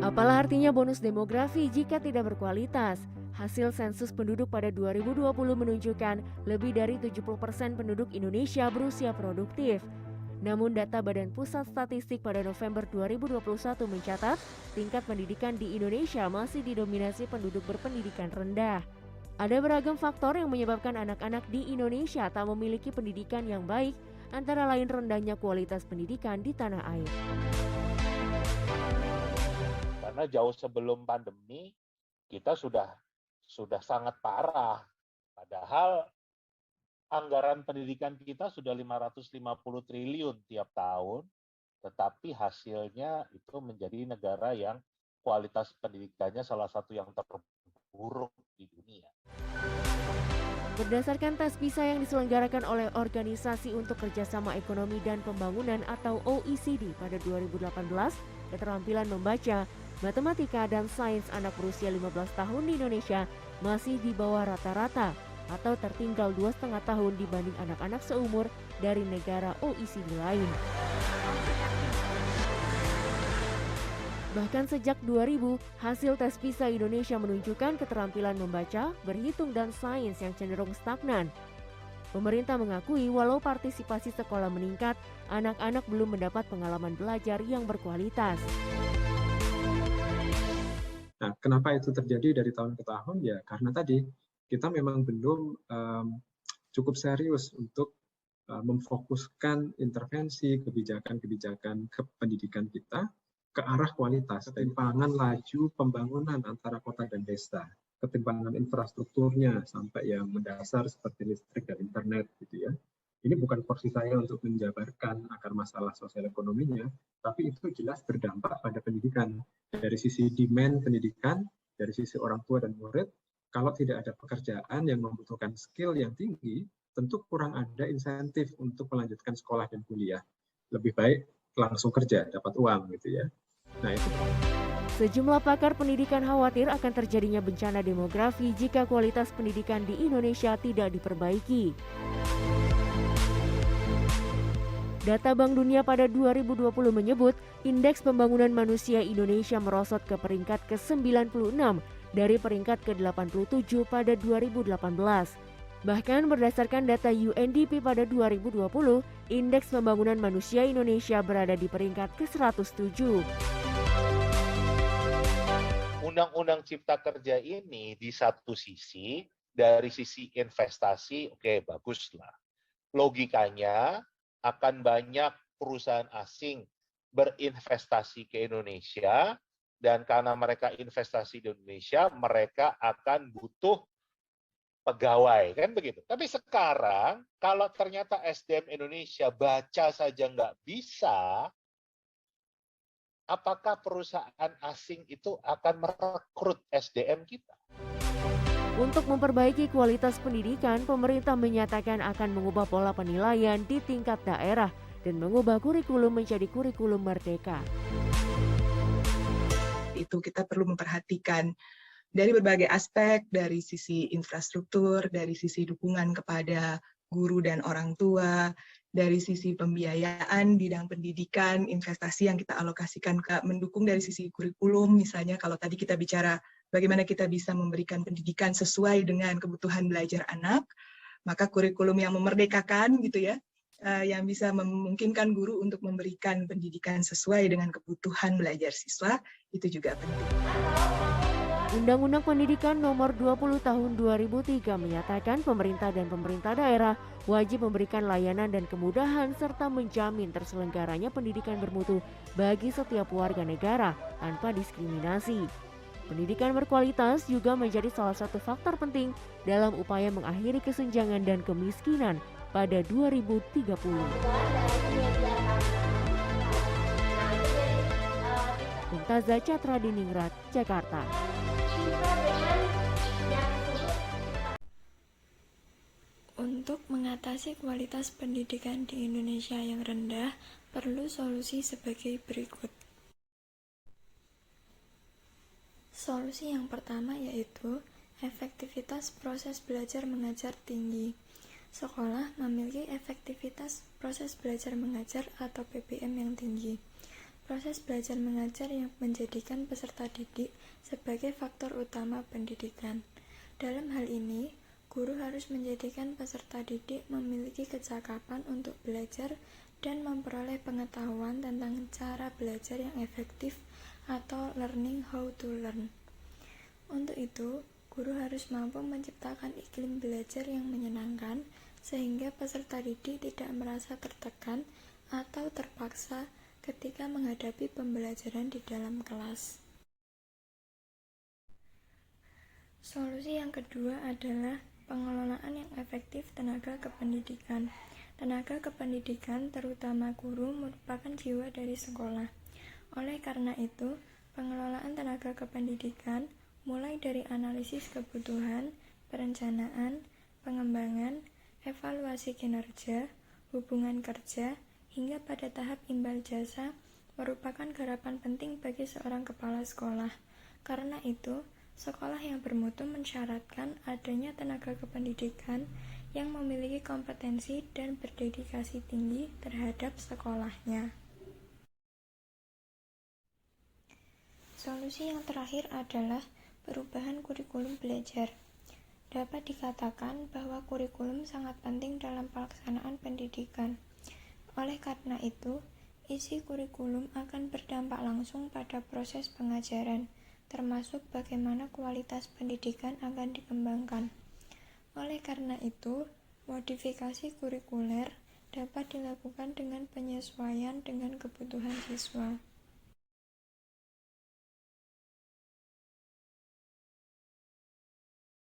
Apalah artinya bonus demografi jika tidak berkualitas? Hasil sensus penduduk pada 2020 menunjukkan lebih dari 70% penduduk Indonesia berusia produktif. Namun data Badan Pusat Statistik pada November 2021 mencatat tingkat pendidikan di Indonesia masih didominasi penduduk berpendidikan rendah. Ada beragam faktor yang menyebabkan anak-anak di Indonesia tak memiliki pendidikan yang baik, antara lain rendahnya kualitas pendidikan di tanah air. Karena jauh sebelum pandemi kita sudah sangat parah. Padahal anggaran pendidikan kita sudah 550 triliun tiap tahun, tetapi hasilnya itu menjadi negara yang kualitas pendidikannya salah satu yang terburuk di dunia. Berdasarkan tes PISA yang diselenggarakan oleh Organisasi untuk Kerjasama Ekonomi dan Pembangunan atau OECD pada 2018, keterampilan membaca, matematika, dan sains anak berusia 15 tahun di Indonesia masih di bawah rata-rata atau tertinggal 2,5 tahun dibanding anak-anak seumur dari negara OECD lain. Bahkan sejak 2000, hasil tes PISA Indonesia menunjukkan keterampilan membaca, berhitung, dan sains yang cenderung stagnan. Pemerintah mengakui walau partisipasi sekolah meningkat, anak-anak belum mendapat pengalaman belajar yang berkualitas. Nah, kenapa itu terjadi dari tahun ke tahun? Ya, karena tadi kita memang belum cukup serius untuk memfokuskan intervensi kebijakan-kebijakan pendidikan kita ke arah kualitas, ketimpangan laju pembangunan antara kota dan desa, ketimpangan infrastrukturnya sampai yang mendasar seperti listrik dan internet gitu ya. Ini bukan porsi saya untuk menjabarkan akar masalah sosial ekonominya, tapi itu jelas berdampak pada pendidikan. Dari sisi demand pendidikan, dari sisi orang tua dan murid, kalau tidak ada pekerjaan yang membutuhkan skill yang tinggi, tentu kurang ada insentif untuk melanjutkan sekolah dan kuliah. Lebih baik langsung kerja, dapat uang gitu ya. Nah itu. Sejumlah pakar pendidikan khawatir akan terjadinya bencana demografi jika kualitas pendidikan di Indonesia tidak diperbaiki. Data Bank Dunia pada 2020 menyebut indeks pembangunan manusia Indonesia merosot ke peringkat ke-96 dari peringkat ke-87 pada 2018. Bahkan berdasarkan data UNDP pada 2020, indeks pembangunan manusia Indonesia berada di peringkat ke-107. Undang-undang Cipta Kerja ini di satu sisi, dari sisi investasi, oke, baguslah. Logikanya akan banyak perusahaan asing berinvestasi ke Indonesia, dan karena mereka investasi di Indonesia, mereka akan butuh pegawai, kan begitu. Tapi sekarang, kalau ternyata SDM Indonesia baca saja nggak bisa, apakah perusahaan asing itu akan merekrut SDM kita? Untuk memperbaiki kualitas pendidikan, pemerintah menyatakan akan mengubah pola penilaian di tingkat daerah dan mengubah kurikulum menjadi kurikulum merdeka. Itu kita perlu memperhatikan dari berbagai aspek, dari sisi infrastruktur, dari sisi dukungan kepada guru dan orang tua, dari sisi pembiayaan bidang pendidikan, investasi yang kita alokasikan ke mendukung dari sisi kurikulum, misalnya kalau tadi kita bicara bagaimana kita bisa memberikan pendidikan sesuai dengan kebutuhan belajar anak, maka kurikulum yang memerdekakan gitu ya, yang bisa memungkinkan guru untuk memberikan pendidikan sesuai dengan kebutuhan belajar siswa, itu juga penting. Undang-Undang Pendidikan Nomor 20 Tahun 2003 menyatakan pemerintah dan pemerintah daerah wajib memberikan layanan dan kemudahan serta menjamin terselenggaranya pendidikan bermutu bagi setiap warga negara tanpa diskriminasi. Pendidikan berkualitas juga menjadi salah satu faktor penting dalam upaya mengakhiri kesenjangan dan kemiskinan pada 2030. Mumtazah Catra Diningrat, Jakarta. Untuk mengatasi kualitas pendidikan di Indonesia yang rendah, perlu solusi sebagai berikut. Solusi yang pertama yaitu efektivitas proses belajar mengajar tinggi. Sekolah memiliki efektivitas proses belajar mengajar atau PBM yang tinggi. proses belajar mengajar yang menjadikan peserta didik sebagai faktor utama pendidikan. Dalam hal ini, guru harus menjadikan peserta didik memiliki kecakapan untuk belajar dan memperoleh pengetahuan tentang cara belajar yang efektif atau learning how to learn. Untuk itu, guru harus mampu menciptakan iklim belajar yang menyenangkan sehingga peserta didik tidak merasa tertekan atau terpaksa ketika menghadapi pembelajaran di dalam kelas. Solusi yang kedua adalah pengelolaan yang efektif tenaga kependidikan. Tenaga kependidikan, terutama guru, merupakan jiwa dari sekolah. Oleh karena itu, pengelolaan tenaga kependidikan mulai dari analisis kebutuhan, perencanaan, pengembangan, evaluasi kinerja, hubungan kerja, hingga pada tahap imbal jasa merupakan garapan penting bagi seorang kepala sekolah. Karena itu, sekolah yang bermutu mensyaratkan adanya tenaga kependidikan yang memiliki kompetensi dan berdedikasi tinggi terhadap sekolahnya. Solusi yang terakhir adalah perubahan kurikulum belajar. Dapat dikatakan bahwa kurikulum sangat penting dalam pelaksanaan pendidikan. Oleh karena itu, isi kurikulum akan berdampak langsung pada proses pengajaran, termasuk bagaimana kualitas pendidikan akan dikembangkan. Oleh karena itu, modifikasi kurikuler dapat dilakukan dengan penyesuaian dengan kebutuhan siswa.